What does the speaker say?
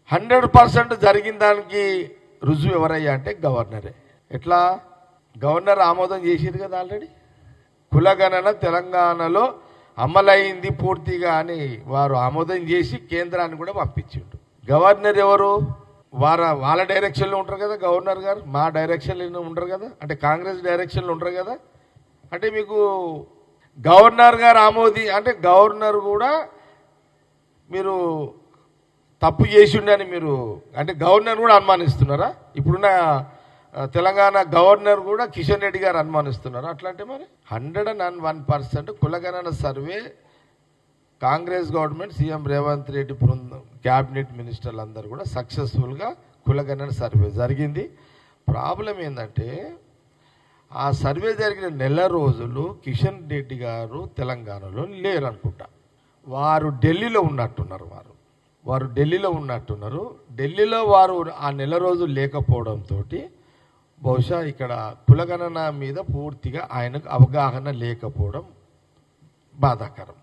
100% జరిగిన దానికి రుజువు ఎవరయ్యా అంటే గవర్నరే. ఎట్లా? గవర్నర్ ఆమోదం చేసిరు కదా ఆల్రెడీ. కులగణన తెలంగాణలో అమలైంది పూర్తిగా అని వారు ఆమోదం చేసి కేంద్రాన్ని కూడా పంపించిండు. గవర్నర్ ఎవరు? వాళ్ళ డైరెక్షన్లో ఉంటారు కదా గవర్నర్ గారు, మా డైరెక్షన్లో ఉండరు కదా, అంటే కాంగ్రెస్ డైరెక్షన్లో ఉండరు కదా. అంటే మీకు గవర్నర్ గారు అంటే గవర్నర్ కూడా మీరు తప్పు చేసిండని మీరు అంటే గవర్నర్ కూడా అనుమానిస్తున్నారా? ఇప్పుడున్న తెలంగాణ గవర్నర్ కూడా కిషన్ రెడ్డి గారు అనుమానిస్తున్నారు. అట్లాంటే మరి 101% కులగణన survey Congress government, CM Revanth Reddy బృందం, క్యాబినెట్ మినిస్టర్లు అందరూ కూడా సక్సెస్ఫుల్గా కులగణన సర్వే జరిగింది. ప్రాబ్లం ఏంటంటే ఆ సర్వే జరిగిన నెల రోజులు కిషన్ రెడ్డి గారు తెలంగాణలో లేరు అనుకుంటా. వారు ఢిల్లీలో ఉన్నట్టున్నారు. ఢిల్లీలో వారు ఆ నెల రోజులు లేకపోవడంతో బహుశా ఇక్కడ కులగణన మీద పూర్తిగా ఆయనకు అవగాహన లేకపోవడం బాధాకరం.